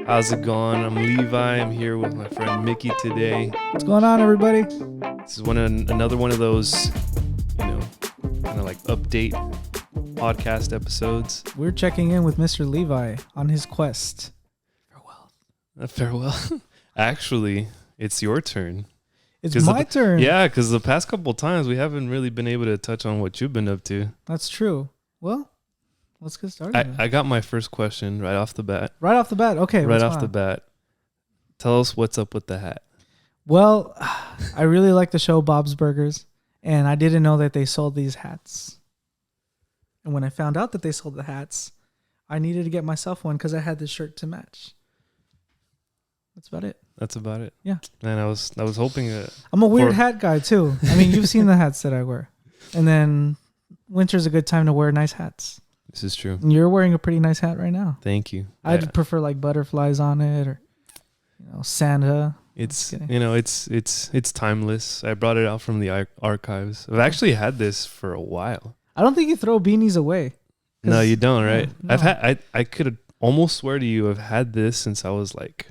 How's it going? I'm Levi. I'm here with my friend Miki today. What's going on, everybody? This is another one of those, kind of like update podcast episodes. We're checking in with Mr. Levi on his quest. Farewell. Actually, it's your turn. It's my turn. Yeah, because the past couple times we haven't really been able to touch on what you've been up to. That's true. Well, let's get started. I got my first question right off the bat. Right off the bat? Okay. Right off the bat. Tell us what's up with the hat. Well, I really like the show Bob's Burgers, and I didn't know that they sold these hats. And when I found out that they sold the hats, I needed to get myself one because I had this shirt to match. That's about it. Yeah. Man, I was hoping that I'm a weird hat guy too. I mean, you've seen the hats that I wear. And then winter's a good time to wear nice hats. This is true. And you're wearing a pretty nice hat right now. Thank you. I'd prefer like butterflies on it or Santa. It's it's timeless. I brought it out from the archives. I've actually had this for a while. I don't think you throw beanies away. No, you don't, right? No. I could almost swear to you I've had this since I was like,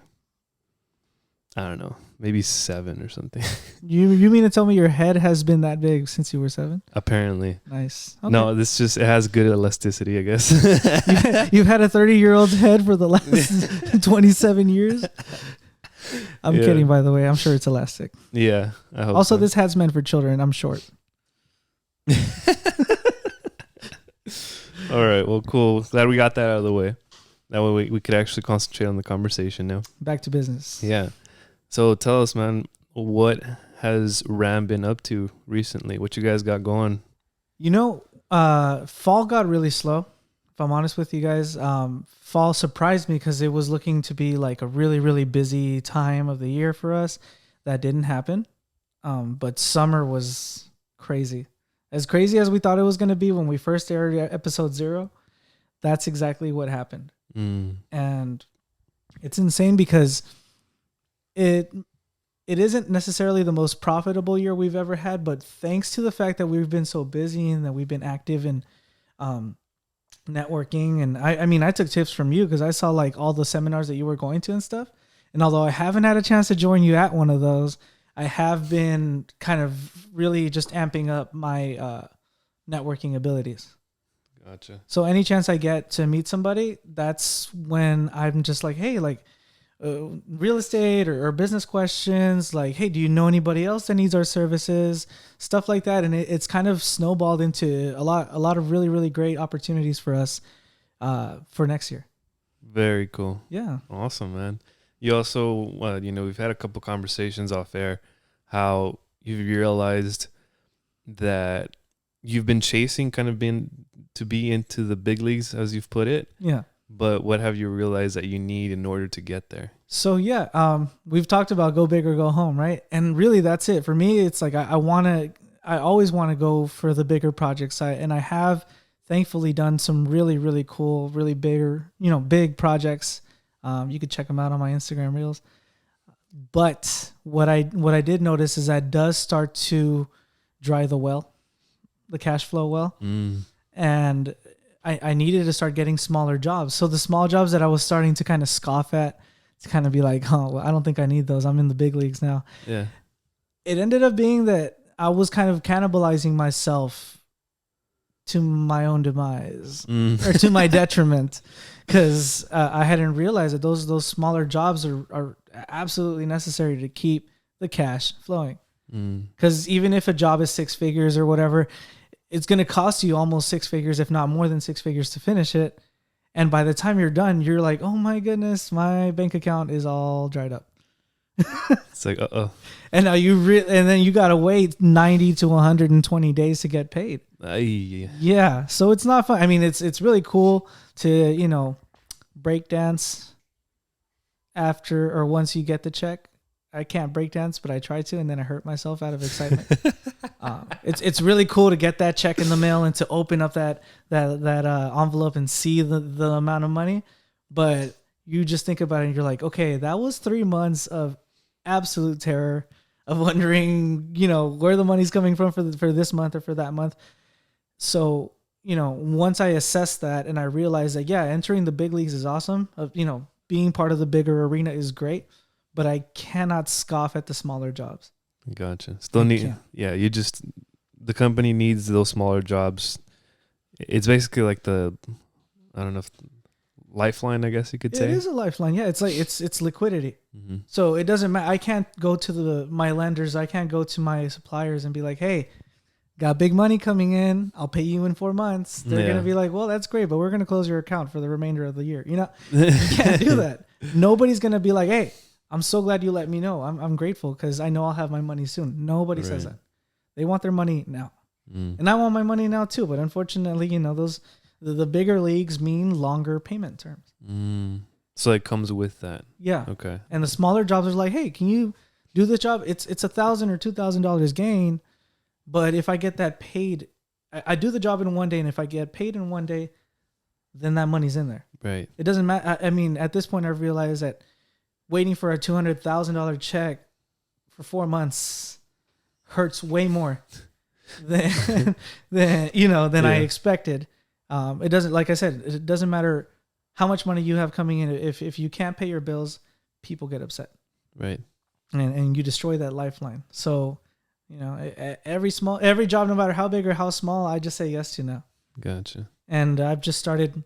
I don't know, maybe 7 or something. You mean to tell me your head has been that big since you were 7? Apparently. Nice. Okay. No, it has good elasticity, I guess. You've had a 30-year-old's head for the last 27 years? I'm kidding, by the way. I'm sure it's elastic. Yeah, I hope also, so. this hat's meant for children. I'm short. All right, well, cool. Glad we got that out of the way. That way we could actually concentrate on the conversation now. Back to business. Yeah. So tell us, man, what has Ram been up to recently? What you guys got going? Fall got really slow. If I'm honest with you guys, fall surprised me because it was looking to be like a really, really busy time of the year for us. That didn't happen. But summer was crazy. As crazy as we thought it was going to be when we first aired episode 0, that's exactly what happened. And it's insane because it isn't necessarily the most profitable year we've ever had, but thanks to the fact that we've been so busy and that we've been active in networking. And I took tips from you because I saw like all the seminars that you were going to and stuff. And although I haven't had a chance to join you at one of those, I have been kind of really just amping up my networking abilities. Gotcha. So any chance I get to meet somebody, that's when I'm just like, hey, like real estate or business questions, like, hey, do you know anybody else that needs our services? Stuff like that. And it's kind of snowballed into a lot of really, really great opportunities for us for next year. Very cool. Yeah. Awesome, man. You also, we've had a couple conversations off air, how you've realized that you've been chasing to be into the big leagues, as you've put it. Yeah. But what have you realized that you need in order to get there? So yeah, we've talked about go big or go home, right? And really that's it. For me, it's like I always want to go for the bigger project side. And I have thankfully done some really, really cool, really big projects. You could check them out on my Instagram reels. But what I did notice is that does start to dry the cash flow well. And I needed to start getting smaller jobs. So the small jobs that I was starting to kind of scoff at, to kind of be like, oh, well, I don't think I need those. I'm in the big leagues now. Yeah. It ended up being that I was kind of cannibalizing myself to my own demise or to my detriment. Because I hadn't realized that those smaller jobs are absolutely necessary to keep the cash flowing. Because even if a job is 6 figures or whatever, it's going to cost you almost 6 figures, if not more than 6 figures to finish it. And by the time you're done, you're like, oh my goodness, my bank account is all dried up. It's like, And now and then you got to wait 90 to 120 days to get paid. Yeah. So it's not fun. I mean, it's really cool to, break dance after or once you get the check. I can't break dance, but I tried to, and then I hurt myself out of excitement. It's really cool to get that check in the mail and to open up that envelope and see the amount of money. But you just think about it and you're like, okay, that was 3 months of absolute terror of wondering, where the money's coming from for this month or for that month. So, once I assessed that and I realized that, yeah, entering the big leagues is awesome, being part of the bigger arena is great, but I cannot scoff at the smaller jobs. Gotcha. Still need, yeah, the company needs those smaller jobs. It's basically like I don't know if lifeline, I guess you could say. It is a lifeline. Yeah, it's like it's liquidity. Mm-hmm. So it doesn't matter. I can't go to my lenders. I can't go to my suppliers and be like, hey, got big money coming in. I'll pay you in 4 months. They're going to be like, well, that's great, but we're going to close your account for the remainder of the year. You can't do that. Nobody's going to be like, hey, I'm so glad you let me know. I'm grateful because I know I'll have my money soon. Nobody says that. They want their money now. And I want my money now too. But unfortunately, the bigger leagues mean longer payment terms. So it comes with that. Yeah. Okay. And the smaller jobs are like, hey, can you do this job? It's $1,000 or $2,000 gain. But if I get that paid, I do the job in 1 day. And if I get paid in 1 day, then that money's in there. Right. It doesn't matter. I mean, at this point, I've realized that waiting for a $200,000 check for 4 months hurts way more than I expected. It doesn't, like I said, it doesn't matter how much money you have coming in. If you can't pay your bills, people get upset. Right. And you destroy that lifeline. So, every job, no matter how big or how small, I just say yes to now. Gotcha. And I've just started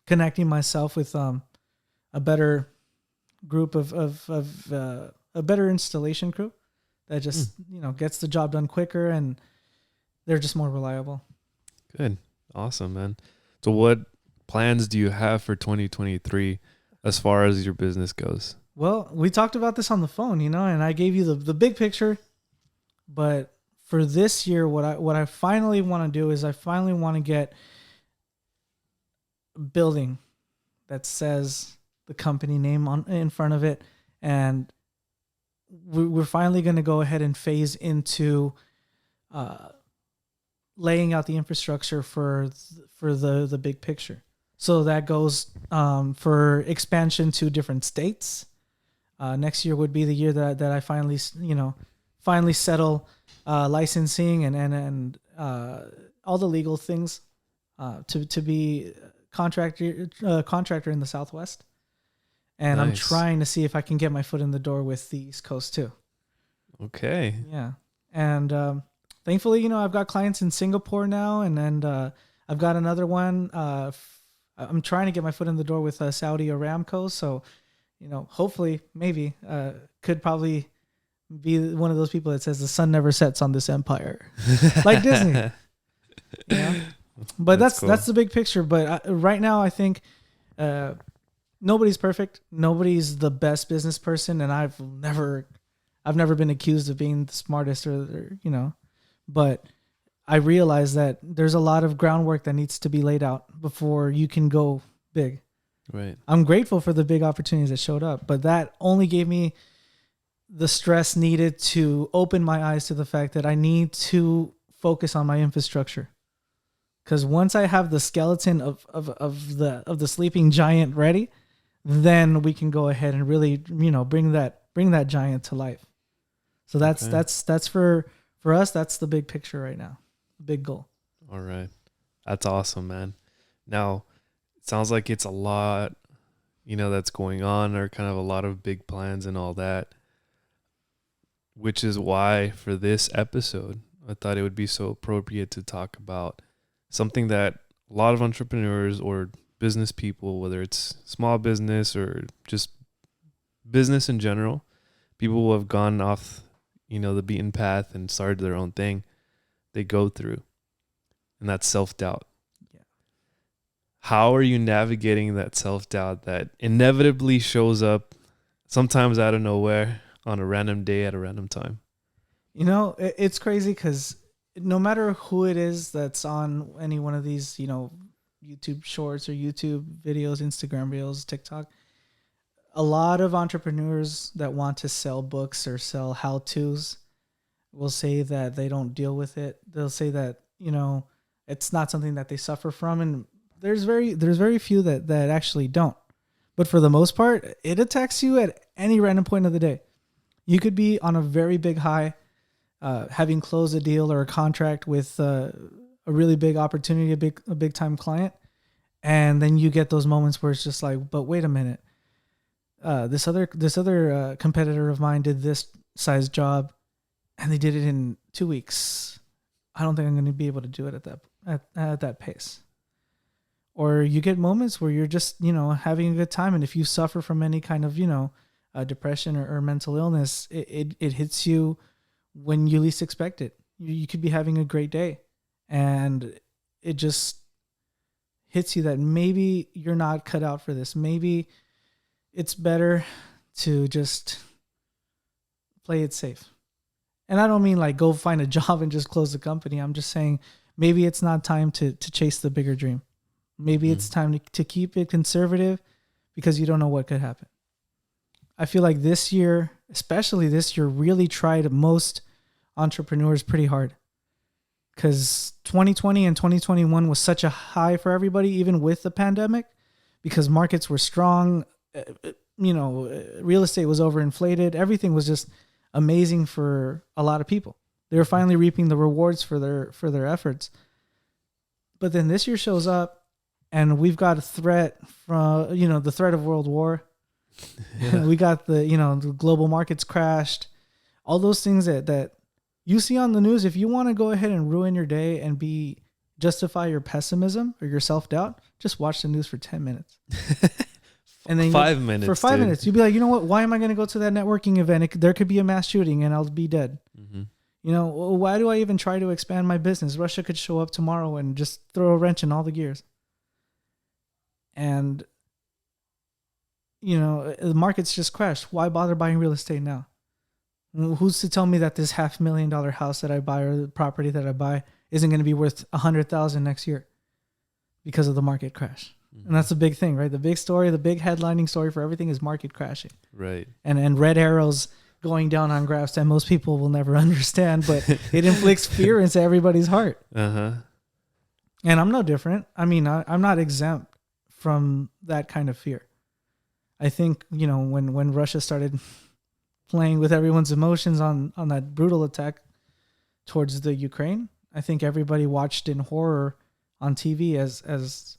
connecting myself with a better group of a better installation crew that just gets the job done quicker, and they're just more reliable. Good. Awesome, man. So what plans do you have for 2023 as far as your business goes? Well, we talked about this on the phone, and I gave you the big picture. But for this year, what I finally want to do is I finally want to get a building that says the company name in front of it, and we're finally going to go ahead and phase into laying out the infrastructure for the big picture. So that goes for expansion to different states. Next year would be the year that I finally settle licensing and all the legal things to be contractor in the Southwest. And nice. I'm trying to see if I can get my foot in the door with the East Coast too. Okay. Yeah. And thankfully, I've got clients in Singapore now, and I've got another one. I'm trying to get my foot in the door with Saudi Aramco. So, hopefully, maybe, could probably be one of those people that says the sun never sets on this empire, like Disney. But that's cool. That's the big picture. But right now, I think nobody's perfect. Nobody's the best business person, and I've never been accused of being the smartest or but I realize that there's a lot of groundwork that needs to be laid out before you can go big. Right. I'm grateful for the big opportunities that showed up, but that only gave me the stress needed to open my eyes to the fact that I need to focus on my infrastructure. Because once I have the skeleton of the sleeping giant ready, then we can go ahead and really bring that giant to life. So that's for us. That's the big picture right now, the big goal. All right, that's awesome, man. Now it sounds like it's a lot, that's going on, or kind of a lot of big plans and all that. Which is why for this episode, I thought it would be so appropriate to talk about something that a lot of entrepreneurs or business people, whether it's small business or just business in general, people who have gone off, the beaten path and started their own thing, they go through. And that's self-doubt. Yeah. How are you navigating that self-doubt that inevitably shows up sometimes out of nowhere on a random day at a random time? It's crazy because no matter who it is that's on any one of these, YouTube shorts or YouTube videos, Instagram reels, TikTok, a lot of entrepreneurs that want to sell books or sell how-tos will say that they don't deal with it. They'll say that, it's not something that they suffer from. And there's very few that actually don't. But for the most part, it attacks you at any random point of the day. You could be on a very big high, having closed a deal or a contract with a really big opportunity, a big time client. And then you get those moments where it's just like, but wait a minute, this other competitor of mine did this size job, and they did it in 2 weeks. I don't think I'm going to be able to do it at that pace. Or you get moments where you're just, having a good time. And if you suffer from any kind of, depression or mental illness, it hits you when you least expect it. You could be having a great day, and it just hits you that maybe you're not cut out for this. Maybe it's better to just play it safe. And I don't mean like go find a job and just close the company. I'm just saying maybe it's not time to chase the bigger dream. Maybe it's time to keep it conservative because you don't know what could happen. I feel like this year, especially this year, really tried most entrepreneurs pretty hard. Because 2020 and 2021 was such a high for everybody, even with the pandemic, because markets were strong. Real estate was overinflated. Everything was just amazing for a lot of people. They were finally reaping the rewards for their efforts. But then this year shows up, and we've got a threat from the threat of world war. Yeah. We got the global markets crashed. All those things that you see on the news. If you want to go ahead and ruin your day and justify your pessimism or your self-doubt, just watch the news for 10 minutes. And then 5 minutes. For 5 minutes, you'll be like, you know what? Why am I going to go to that networking event? There could be a mass shooting and I'll be dead. Mm-hmm. Why do I even try to expand my business? Russia could show up tomorrow and just throw a wrench in all the gears. And, the market's just crashed. Why bother buying real estate now? Who's to tell me that this $500,000 house that I buy or the property that I buy isn't going to be worth $100,000 next year because of the market crash? Mm-hmm. And that's a big thing, right? The big story, the big headlining story for everything is market crashing. Right. And red arrows going down on graphs that most people will never understand, but it inflicts fear into everybody's heart. Uh-huh. And I'm no different. I mean, I'm not exempt from that kind of fear. I think, when Russia started playing with everyone's emotions on that brutal attack towards the Ukraine, I think everybody watched in horror on TV as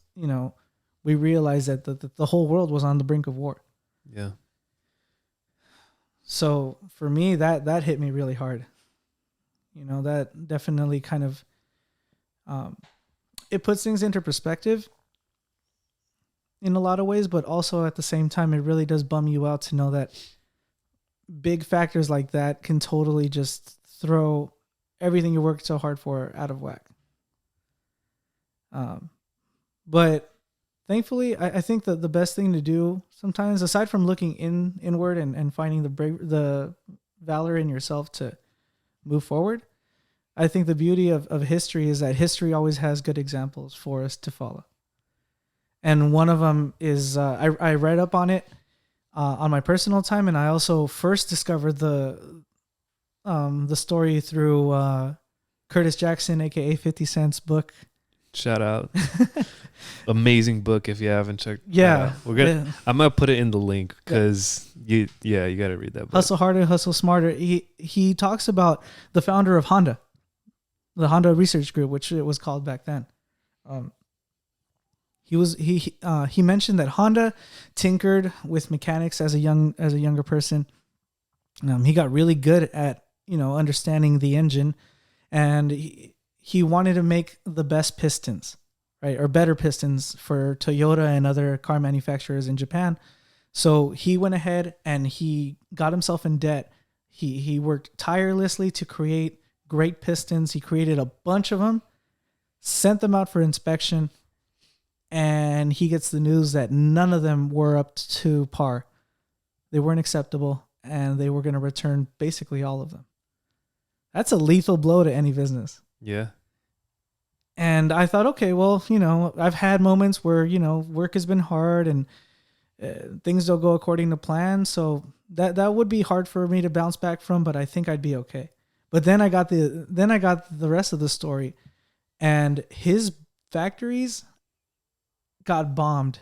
we realized that the whole world was on the brink of war. Yeah. So for me, that hit me really hard. That definitely kind of, it puts things into perspective in a lot of ways, but also at the same time, it really does bum you out to know that big factors like that can totally just throw everything you worked so hard for out of whack. But thankfully, I think that the best thing to do sometimes, aside from looking inward and finding the valor in yourself to move forward, I think the beauty of history is that history always has good examples for us to follow. And one of them is, I read up on it on my personal time, and I also first discovered the story through Curtis Jackson, aka 50 Cent's book. Shout out. Amazing book if you haven't checked. Yeah. I'm gonna put it in the link because you gotta read that book. Hustle Harder, Hustle Smarter. He talks about the founder of Honda, the Honda Research Group, which it was called back then. He mentioned that Honda tinkered with mechanics as a younger person. He got really good at understanding the engine, and he wanted to make the best pistons, right, or better pistons for Toyota and other car manufacturers in Japan. So he went ahead and he got himself in debt. He worked tirelessly to create great pistons. He created a bunch of them, sent them out for inspection, and he gets the news that none of them were up to par. They weren't acceptable, and they were going to return basically all of them. That's a lethal blow to any business. Yeah. And I thought, okay, well, I've had moments where, work has been hard and things don't go according to plan. So that would be hard for me to bounce back from, but I think I'd be okay. But then I got the rest of the story, and his factories got bombed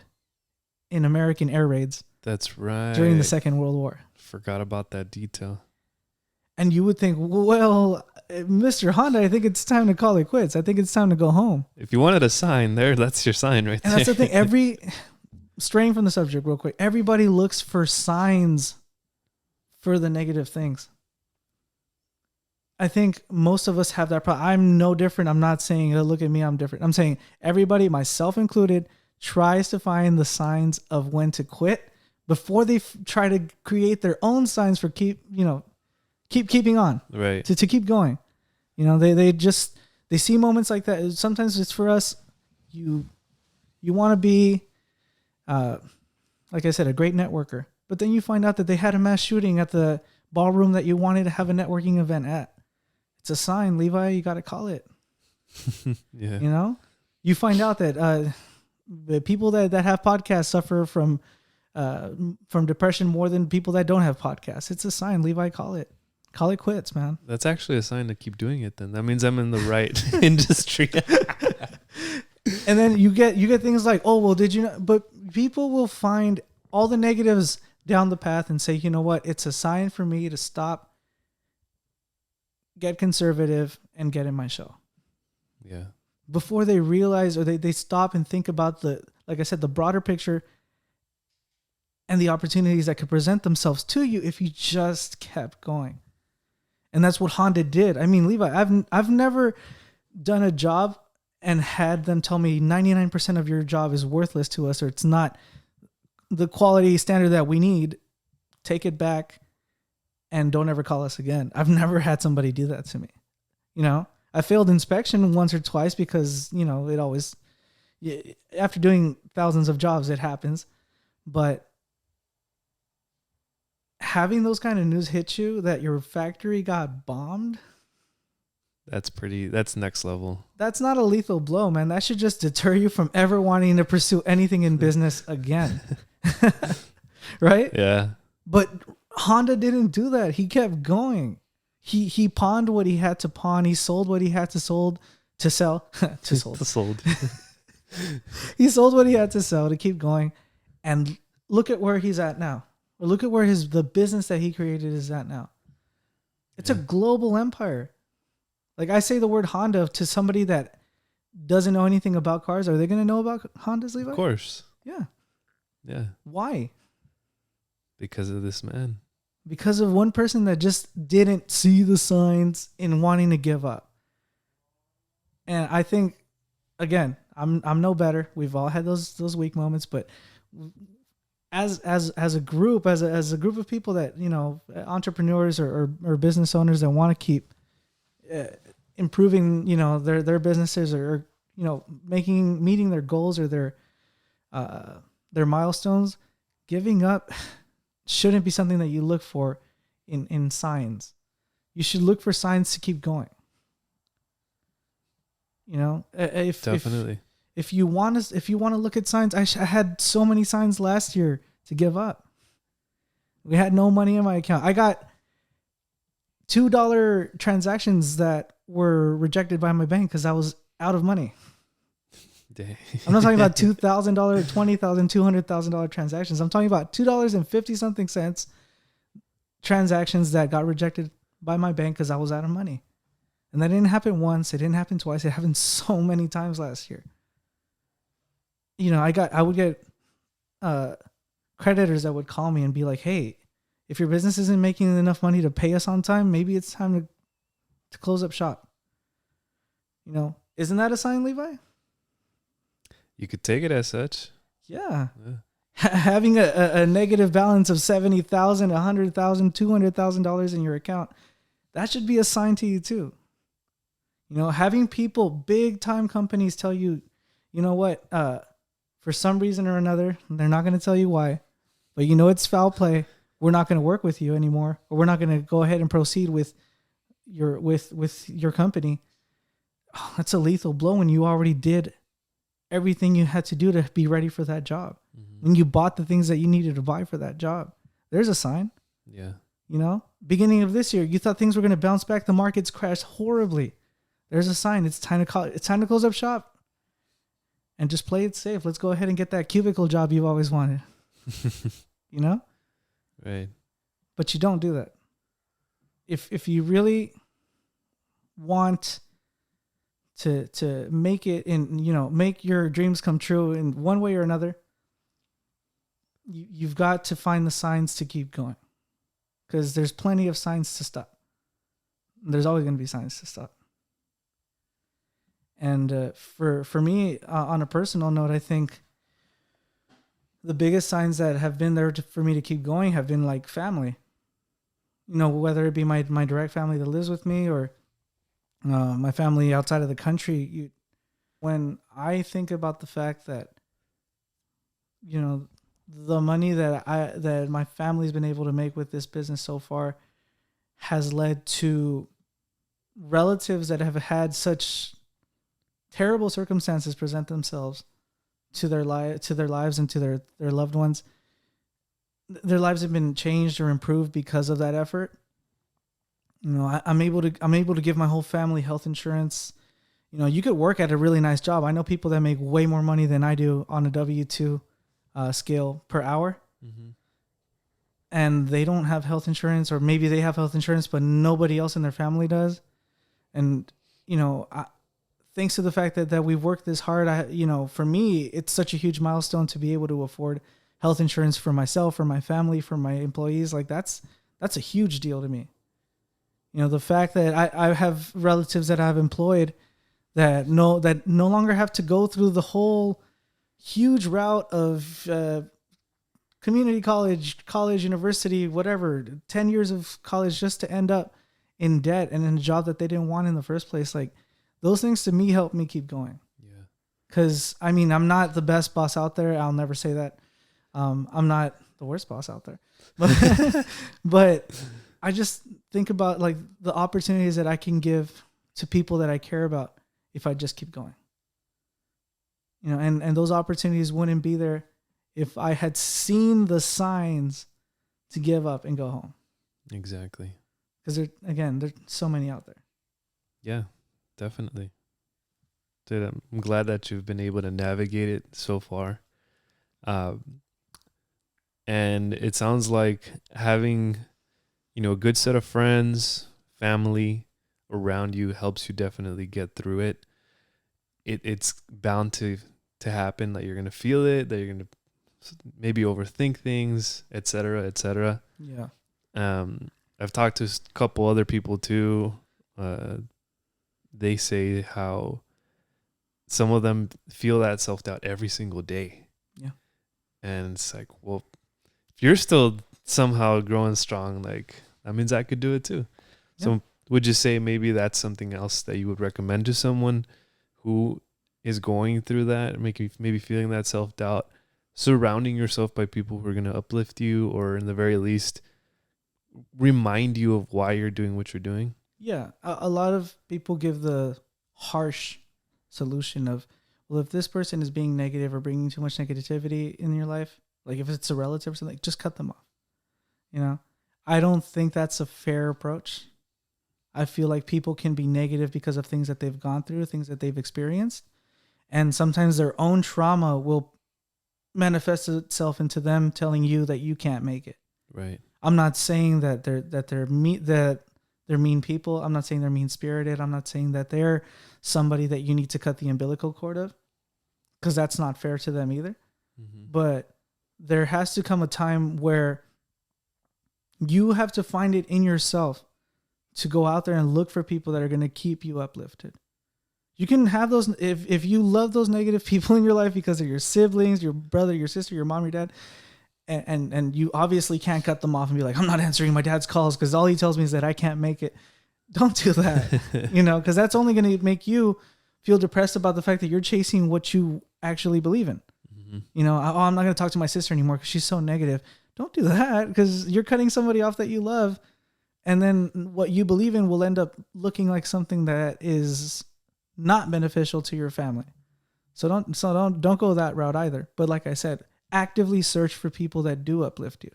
in American air raids. That's right. During the Second World War. Forgot about that detail. And you would think, well, Mr. Honda, I think it's time to call it quits. I think it's time to go home. If you wanted a sign there, that's your sign right there. And that's the thing. straying from the subject real quick. Everybody looks for signs for the negative things. I think most of us have that problem. I'm no different. I'm not saying, oh, look at me, I'm different. I'm saying everybody, myself included, tries to find the signs of when to quit before they try to create their own signs for keeping on. Right. To keep going. They see moments like that. Sometimes it's for us. You want to be, like I said, a great networker. But then you find out that they had a mass shooting at the ballroom that you wanted to have a networking event at. It's a sign, Levi. You got to call it. Yeah. You find out that the people that have podcasts suffer from depression more than people that don't have podcasts. It's a sign, Levi. Call it. Call it quits, man. That's actually a sign to keep doing it. Then that means I'm in the right industry. And then you get things like, oh well, did you know? But people will find all the negatives down the path and say, you know what? It's a sign for me to stop, get conservative, and get in my show. Yeah. Before they realize, or they stop and think about like I said, the broader picture and the opportunities that could present themselves to you if you just kept going. And that's what Honda did. I mean, Levi, I've never done a job and had them tell me 99% of your job is worthless to us, or it's not the quality standard that we need. Take it back and don't ever call us again. I've never had somebody do that to me. I failed inspection once or twice because, it always, after doing thousands of jobs, it happens. But having those kind of news hit you that your factory got bombed, that's next level. That's not a lethal blow, man. That should just deter you from ever wanting to pursue anything in business again. Right? Yeah. But Honda didn't do that. He kept going. He pawned what he had to pawn. He sold what he had to sell. He sold what he had to sell to keep going. And look at where he's at now. Or look at where the business that he created is at now. It's a global empire. Like, I say the word Honda to somebody that doesn't know anything about cars. Are they going to know about Hondas, Levi? Of course. Yeah. Yeah. Why? Because of this man. Because of one person that just didn't see the signs in wanting to give up. And I think, again, I'm no better. We've all had those weak moments, but as a group, as a group of people that, entrepreneurs or business owners that want to keep improving, their businesses or meeting their goals or their milestones, giving up shouldn't be something that you look for in signs. You should look for signs to keep going. Definitely. If you want to look at signs, I had so many signs last year to give up. We had no money in my account. I got $2 transactions that were rejected by my bank because I was out of money. Dang. I'm not talking about $2,000, $20,000, $200,000 transactions. I'm talking about $2.50 something cents transactions that got rejected by my bank because I was out of money. And that didn't happen once. It didn't happen twice. It happened so many times last year. I would get creditors that would call me and be like, hey, if your business isn't making enough money to pay us on time, maybe it's time to close up shop. Isn't that a sign, Levi? You could take it as such. Yeah. Having a negative balance of $70,000, $100,000, $200,000 in your account, that should be a sign to you too. Having people, big time companies tell you, what, for some reason or another, they're not going to tell you why, but it's foul play. We're not going to work with you anymore, or we're not going to go ahead and proceed with your company. Oh, that's a lethal blow when you already did everything you had to do to be ready for that job. Mm-hmm. When you bought the things that you needed to buy for that job, there's a sign. Yeah. Beginning of this year, you thought things were going to bounce back. The markets crashed horribly. There's a sign. It's time to close up shop and just play it safe. Let's go ahead and get that cubicle job you've always wanted. Right. But you don't do that. If you really want to make it make your dreams come true in one way or another, you've got to find the signs to keep going, because there's plenty of signs to stop. There's always going to be signs to stop. And for me, on a personal note, I think the biggest signs that have been there for me to keep going have been like family. You know, whether it be my direct family that lives with me, or my family outside of the country. When I think about the fact that, you know, the money that my family's been able to make with this business so far has led to relatives that have had such terrible circumstances present themselves to their lives and to their loved ones. Their lives have been changed or improved because of that effort. You know, I'm able to give my whole family health insurance. You know, you could work at a really nice job. I know people that make way more money than I do on a W-2 scale per hour. Mm-hmm. And they don't have health insurance, or maybe they have health insurance, but nobody else in their family does. And, you know, thanks to the fact that we've worked this hard, you know, for me, it's such a huge milestone to be able to afford health insurance for myself, for my family, for my employees. Like that's a huge deal to me. You know, the fact that I have relatives that I've employed that no longer have to go through the whole huge route of community college, university, whatever, 10 years of college just to end up in debt and in a job that they didn't want in the first place. Like, those things to me help me keep going. Yeah. Because, I mean, I'm not the best boss out there. I'll never say that. I'm not the worst boss out there. But I just think about, like, the opportunities that I can give to people that I care about if I just keep going. You know, and those opportunities wouldn't be there if I had seen the signs to give up and go home. Exactly. Because, there's so many out there. Yeah. Definitely. Dude, I'm glad that you've been able to navigate it so far. And it sounds like having, you know, a good set of friends, family around you helps you definitely get through it. It's bound to happen, that you're going to feel it, that you're going to maybe overthink things, et cetera, et cetera. Yeah. I've talked to a couple other people too. They say how some of them feel that self-doubt every single day. Yeah. And it's like, well, if you're still somehow growing strong, like, that means I could do it too. Yeah. So would you say maybe that's something else that you would recommend to someone who is going through that, maybe feeling that self-doubt, surrounding yourself by people who are going to uplift you, or in the very least remind you of why you're doing what you're doing? Yeah, a lot of people give the harsh solution of, well, if this person is being negative or bringing too much negativity in your life, like if it's a relative or something, just cut them off. You know, I don't think that's a fair approach. I feel like people can be negative because of things that they've gone through, things that they've experienced. And sometimes their own trauma will manifest itself into them telling you that you can't make it. Right. I'm not saying that they're mean people. I'm not saying they're mean-spirited. I'm not saying that they're somebody that you need to cut the umbilical cord of, because that's not fair to them either. Mm-hmm. But there has to come a time where you have to find it in yourself to go out there and look for people that are going to keep you uplifted. You can have those, if you love those negative people in your life because of your siblings, your brother, your sister, your mom, your dad, and you obviously can't cut them off and be like, I'm not answering my dad's calls because all he tells me is that I can't make it. Don't do that, you know, because that's only going to make you feel depressed about the fact that you're chasing what you actually believe in. Mm-hmm. You know, oh, I'm not going to talk to my sister anymore because she's so negative. Don't do that, because you're cutting somebody off that you love. And then what you believe in will end up looking like something that is not beneficial to your family. So don't go that route either. But like I said, actively search for people that do uplift you.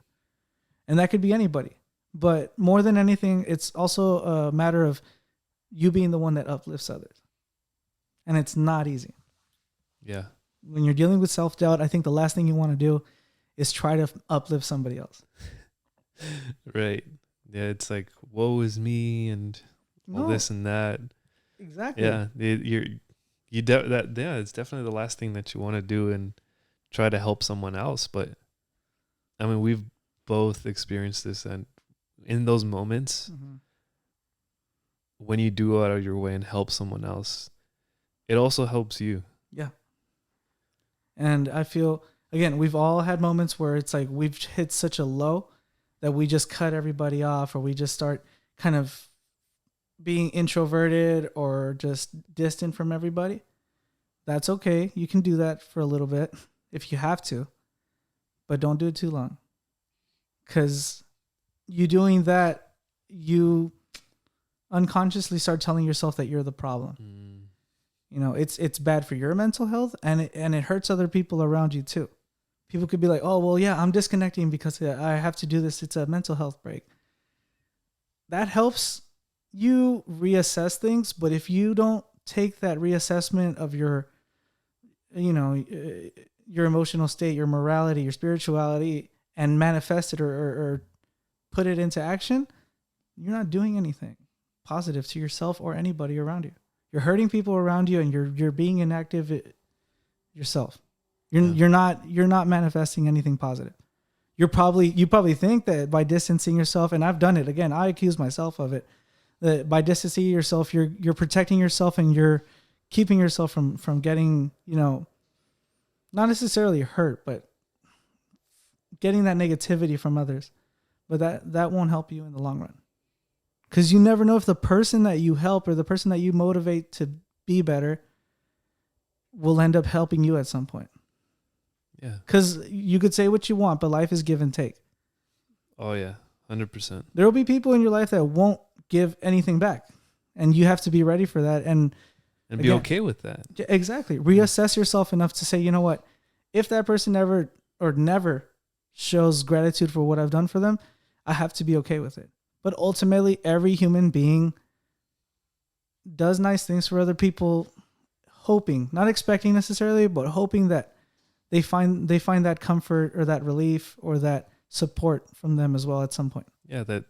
And that could be anybody. But more than anything, it's also a matter of you being the one that uplifts others. And it's not easy. Yeah. When you're dealing with self-doubt, I think the last thing you want to do is try to uplift somebody else. Right. Yeah, it's like, woe is me and all this and that. Exactly. Yeah. It's definitely the last thing that you want to do, and try to help someone else. But I mean, we've both experienced this, and in those moments, when you do go out of your way and help someone else, it also helps you. Yeah. And I feel, again, we've all had moments where it's like we've hit such a low that we just cut everybody off, or we just start kind of being introverted or just distant from everybody. That's okay. You can do that for a little bit if you have to, but don't do it too long. Because you doing that, you unconsciously start telling yourself that you're the problem. You know, it's bad for your mental health, and it hurts other people around you too. People could be like, oh, well, yeah, I'm disconnecting because I have to do this. It's a mental health break. That helps you reassess things. But if you don't take that reassessment of your, you know, your emotional state, your morality, your spirituality, and manifest it or put it into action, you're not doing anything positive to yourself or anybody around you. You're hurting people around you, and you're being inactive yourself. You're not manifesting anything positive. You probably think that by distancing yourself, and I've done it again. I accuse myself of it. That by distancing yourself, you're protecting yourself, and you're keeping yourself from getting, you know, not necessarily hurt, but getting that negativity from others. But that won't help you in the long run. Because you never know if the person that you help or the person that you motivate to be better will end up helping you at some point. Yeah. Because you could say what you want, but life is give and take. Oh, yeah. 100%. There will be people in your life that won't give anything back. And you have to be ready for that. And be okay with that. Exactly. Reassess yourself enough to say, you know what? If that person never shows gratitude for what I've done for them, I have to be okay with it. But ultimately, every human being does nice things for other people, hoping, not expecting necessarily, but hoping that they find that comfort or that relief or that support from them as well at some point. Yeah, that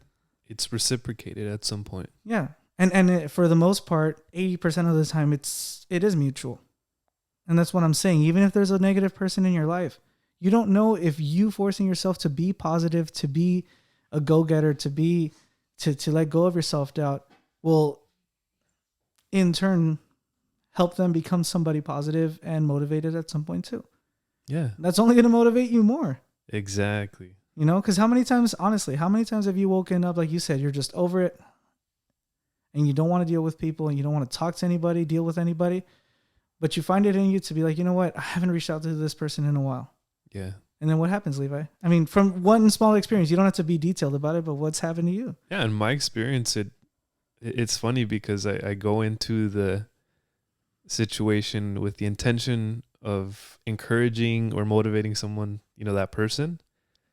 it's reciprocated at some point. Yeah. And for the most part, 80% of the time, it is mutual. And that's what I'm saying. Even if there's a negative person in your life, you don't know if you forcing yourself to be positive, to be a go-getter, to let go of your self-doubt will in turn help them become somebody positive and motivated at some point too. Yeah. That's only going to motivate you more. Exactly. You know, because how many times have you woken up, like you said, you're just over it and you don't want to deal with people and you don't want to talk to anybody, deal with anybody, but you find it in you to be like, you know what? I haven't reached out to this person in a while. Yeah. And then what happens, Levi? I mean, from one small experience, you don't have to be detailed about it, but what's happened to you? Yeah, in my experience, it's funny because I go into the situation with the intention of encouraging or motivating someone, you know, that person.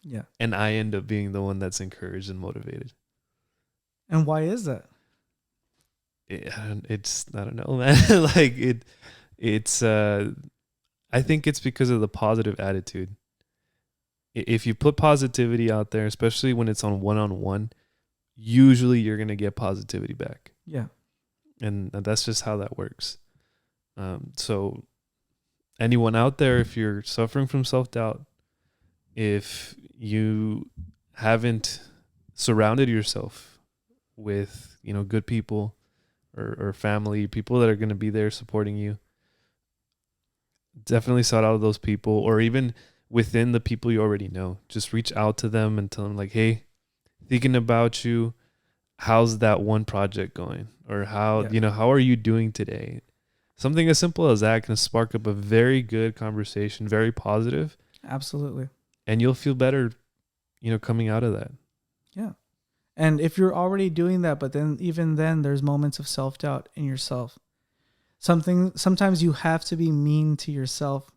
Yeah. And I end up being the one that's encouraged and motivated. And why is that? It's, I don't know, man. Like it's I think it's because of the positive attitude. If you put positivity out there, especially when it's on one-on-one, usually you're going to get positivity back. Yeah. And that's just how that works. So anyone out there, if you're suffering from self-doubt, if you haven't surrounded yourself with, you know, good people or family, people that are going to be there supporting you, definitely sought out those people, or even within the people you already know, just reach out to them and tell them like, hey, thinking about you, how's that one project going? Or how are you doing today? Something as simple as that can spark up a very good conversation, very positive. Absolutely. And you'll feel better, you know, coming out of that. Yeah. And if you're already doing that, but then even then there's moments of self-doubt in yourself. Sometimes you have to be mean to yourself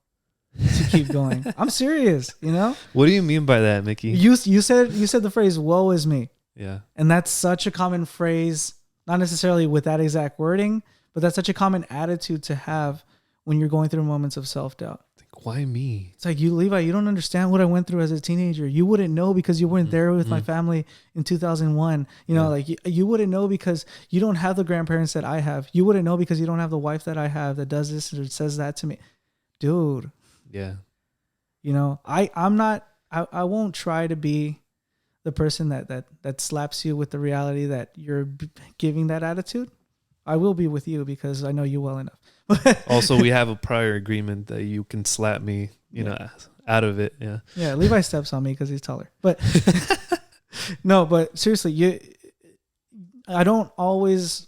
to keep going. I'm serious, you know? What do you mean by that, Miki? You said the phrase, woe is me. Yeah. And that's such a common phrase, not necessarily with that exact wording, but that's such a common attitude to have when you're going through moments of self-doubt. Like, why me? It's like, Levi, you don't understand what I went through as a teenager. You wouldn't know because you weren't there with my family in 2001. You know, like you wouldn't know because you don't have the grandparents that I have. You wouldn't know because you don't have the wife that I have that does this or says that to me. Dude. Yeah. You know, I'm not I won't try to be the person that slaps you with the reality that you're giving that attitude. I will be with you because I know you well enough. Also, we have a prior agreement that you can slap me, you know, out of it. Yeah. Yeah. Levi steps on me because he's taller. But no, but seriously, I don't always,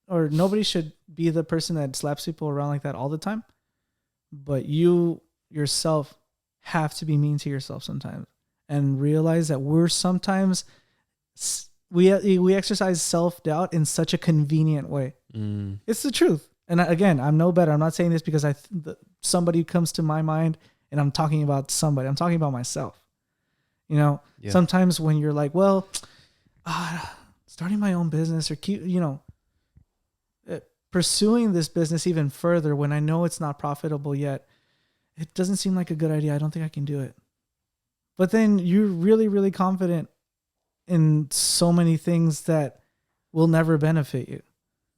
or nobody should be the person that slaps people around like that all the time. But you yourself have to be mean to yourself sometimes and realize that we're sometimes we exercise self-doubt in such a convenient way. It's the truth. And again, I'm no better. I'm not saying this because somebody comes to my mind and I'm talking about somebody. I'm talking about myself. You know, sometimes when you're like, well, starting my own business or pursuing this business even further when I know it's not profitable yet, it doesn't seem like a good idea. I don't think I can do it. But then you're really, really confident in so many things that will never benefit you.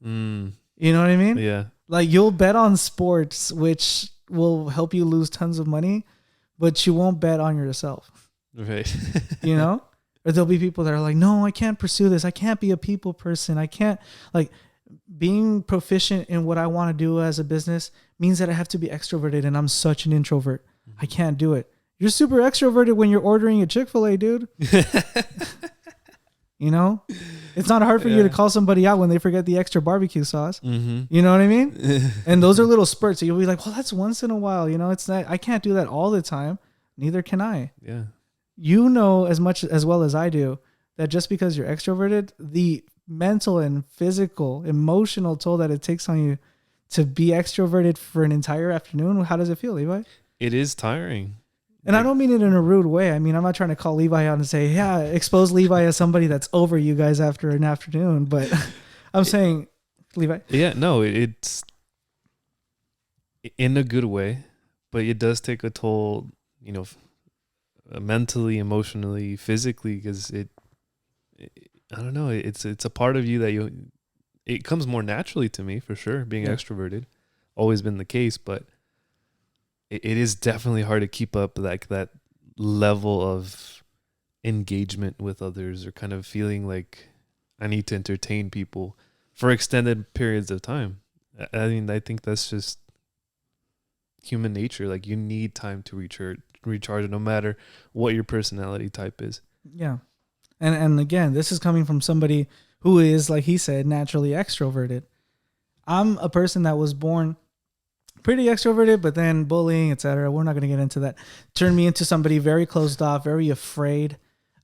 You know what I mean? Yeah. Like you'll bet on sports, which will help you lose tons of money, but you won't bet on yourself. Right. You know? Or there'll be people that are like, no, I can't pursue this. I can't be a people person. I can't, like, being proficient in what I want to do as a business means that I have to be extroverted, and I'm such an introvert. I can't do it. You're super extroverted when you're ordering a Chick-fil-A, dude. You know? It's not hard for you to call somebody out when they forget the extra barbecue sauce. You know what I mean? And those are little spurts. So you'll be like, well, that's once in a while. You know, it's not, I can't do that all the time. Neither can I. Yeah. You know as well as I do that just because you're extroverted, the mental and physical, emotional toll that it takes on you to be extroverted for an entire afternoon. How does it feel, Levi? It is tiring. And I don't mean it in a rude way. I mean, I'm not trying to call Levi out and say, yeah, expose Levi as somebody that's over you guys after an afternoon. But I'm saying, Levi. Yeah, no, it's in a good way, but it does take a toll, you know, mentally, emotionally, physically, because I don't know, it's a part of you that it comes more naturally to me for sure, being extroverted. Always been the case, but it is definitely hard to keep up like that level of engagement with others, or kind of feeling like I need to entertain people for extended periods of time. I mean, I think that's just human nature. Like, you need time to recharge no matter what your personality type is. Yeah. And again, this is coming from somebody who is, like he said, naturally extroverted. I'm a person that was born pretty extroverted, but then bullying, etc. We're not going to get into that. Turned me into somebody very closed off, very afraid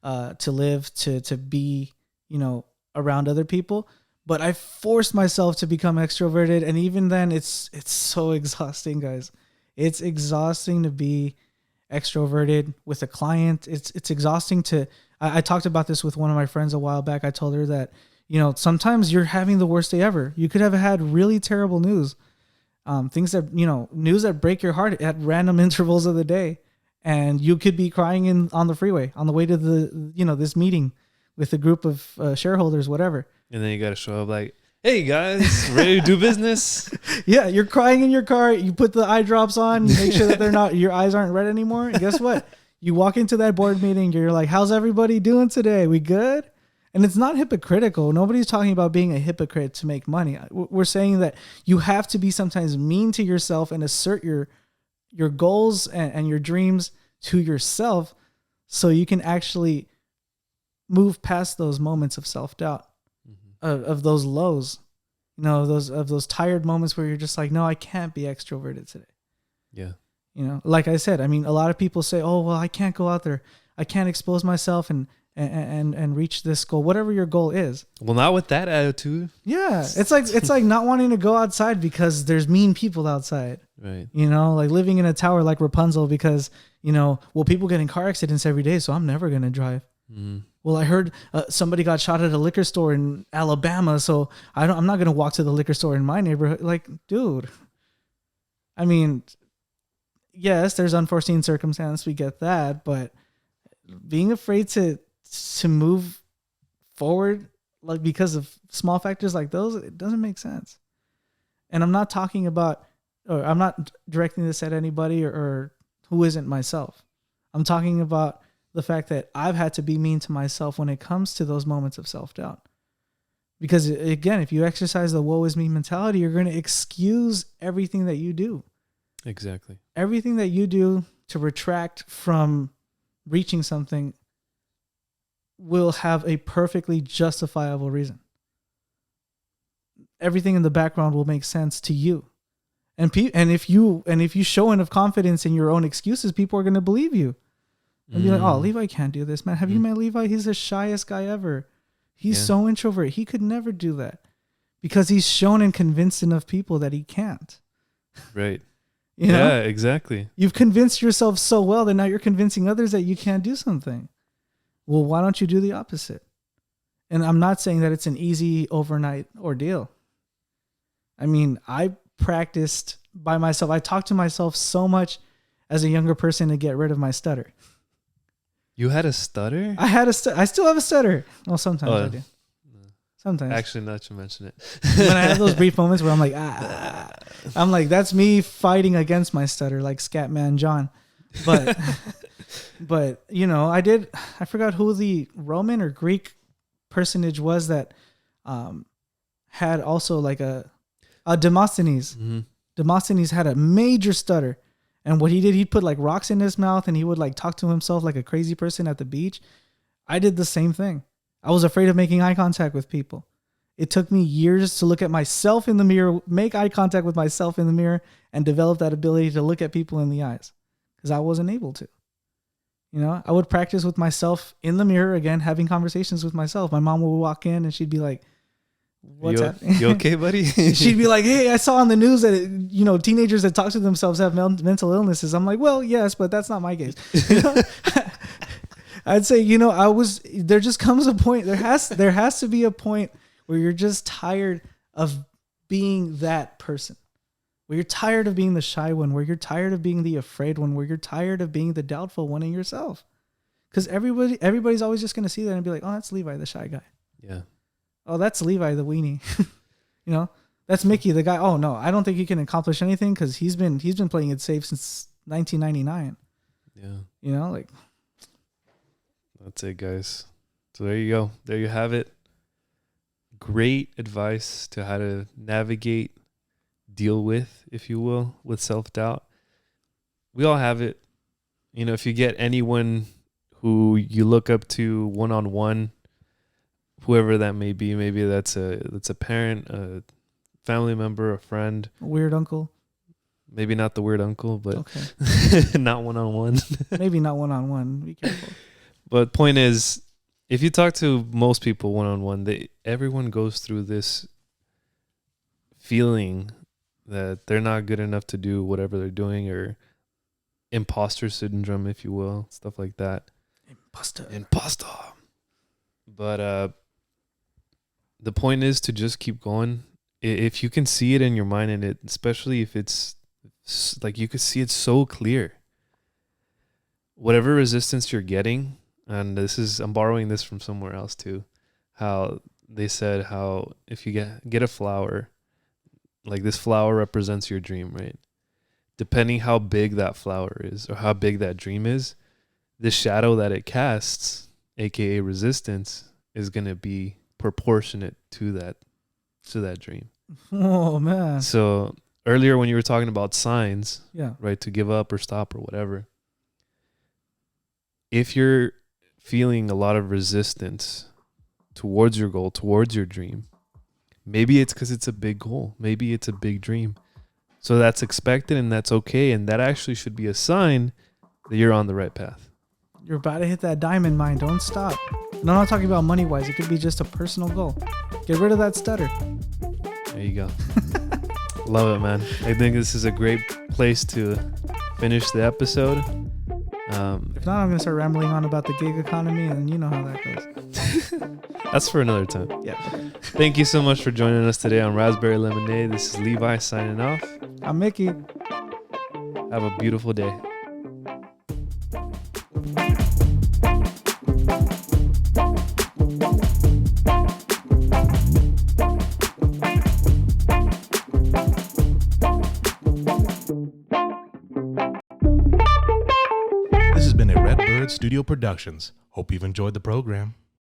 to live, to be, you know, around other people. But I forced myself to become extroverted, and even then, it's so exhausting, guys. It's exhausting to be extroverted with a client. It's exhausting to. I talked about this with one of my friends a while back. I told her that, you know, sometimes you're having the worst day ever. You could have had really terrible news. Things that, you know, news that break your heart at random intervals of the day. And you could be crying on the freeway on the way to this meeting with a group of shareholders, whatever. And then you got to show up like, hey guys, ready to do business? Yeah. You're crying in your car. You put the eye drops on, you make sure that your eyes aren't red anymore. And guess what? You walk into that board meeting. You're like, how's everybody doing today? We good? And it's not hypocritical. Nobody's talking about being a hypocrite to make money. We're saying that you have to be sometimes mean to yourself and assert your goals and your dreams to yourself so you can actually move past those moments of self-doubt, of those lows, you know, those tired moments where you're just like, no, I can't be extroverted today. Yeah. You know, like I said, I mean, a lot of people say, oh, well, I can't go out there. I can't expose myself and reach this goal, whatever your goal is. Well, not with that attitude. Yeah. It's like not wanting to go outside because there's mean people outside. Right. You know, like living in a tower like Rapunzel because, you know, well, people get in car accidents every day, so I'm never going to drive. Well, I heard somebody got shot at a liquor store in Alabama, so I'm not going to walk to the liquor store in my neighborhood. Like, dude, I mean, yes, there's unforeseen circumstance. We get that, but being afraid to move forward, like because of small factors like those, it doesn't make sense. And I'm not talking about, or I'm not directing this at anybody or who isn't myself. I'm talking about the fact that I've had to be mean to myself when it comes to those moments of self-doubt. Because again, if you exercise the woe is me mentality, you're going to excuse everything that you do. Exactly. Everything that you do to retract from reaching something will have a perfectly justifiable reason. Everything in the background will make sense to you. And if you show enough confidence in your own excuses, people are going to believe you. And be like, oh, Levi can't do this, man. Have you met Levi? He's the shyest guy ever. He's so introvert. He could never do that because he's shown and convinced enough people that he can't. Right. You know? Yeah, exactly. You've convinced yourself so well that now you're convincing others that you can't do something. Well, why don't you do the opposite? And I'm not saying that it's an easy overnight ordeal. I mean, I practiced by myself. I talked to myself so much as a younger person to get rid of my stutter. You had a stutter? I still have a stutter. Well, sometimes I do. Sometimes. Actually, not to mention it. When I have those brief moments where I'm like, I'm like, that's me fighting against my stutter, like Scatman John. But, but you know, I forgot who the Roman or Greek personage was that had also like a Demosthenes. Mm-hmm. Demosthenes had a major stutter. And what he did, he'd put like rocks in his mouth and he would like talk to himself like a crazy person at the beach. I did the same thing. I was afraid of making eye contact with people. It took me years to look at myself in the mirror, make eye contact with myself in the mirror, and develop that ability to look at people in the eyes because I wasn't able to. You know, I would practice with myself in the mirror again, having conversations with myself. My mom would walk in and she'd be like, what's happening? You okay, buddy? She'd be like, hey, I saw on the news that, teenagers that talk to themselves have mental illnesses. I'm like, well, yes, but that's not my case. You know? I'd say, there just comes a point, there has to be a point where you're just tired of being that person, where you're tired of being the shy one, where you're tired of being the afraid one, where you're tired of being the doubtful one in yourself. Because everybody's always just going to see that and be like, oh, that's Levi, the shy guy. Yeah. Oh, that's Levi, the weenie. That's Miki, the guy. Oh no, I don't think he can accomplish anything because he's been playing it safe since 1999. Yeah. That's it, guys. So there you go. There you have it. Great advice to how to navigate, deal with, if you will, with self-doubt. We all have it. If you get anyone who you look up to one-on-one, whoever that may be, maybe that's a parent, a family member, a friend, a weird uncle. Maybe not the weird uncle, but okay. Not one-on-one. Maybe not one-on-one. Be careful. But point is, if you talk to most people one-on-one, everyone goes through this feeling that they're not good enough to do whatever they're doing, or imposter syndrome, if you will, stuff like that. Imposter. But the point is to just keep going. If you can see it in your mind, and especially if it's like you could see it so clear, whatever resistance you're getting, and I'm borrowing this from somewhere else too, how they said how if you get a flower, like this flower represents your dream, right? Depending how big that flower is or how big that dream is, the shadow that it casts, aka resistance, is going to be proportionate to that dream. Oh man. So earlier when you were talking about signs, yeah, right, to give up or stop or whatever, if you're feeling a lot of resistance towards your goal, towards your dream, maybe it's because it's a big goal, maybe it's a big dream. So that's expected and that's okay, and that actually should be a sign that you're on the right path. You're about to hit that diamond mine. Don't stop. And I'm not talking about money-wise. It could be just a personal goal. Get rid of that stutter. There you go. Love it, man. I think this is a great place to finish the episode. If not, I'm going to start rambling on about the gig economy, and you know how that goes. That's for another time. Yeah. Thank you so much for joining us today on Raspberry Lemonade. This is Levi signing off. I'm Miki. Have a beautiful day. This has been a Redbird Studio Productions. Hope you've enjoyed the program.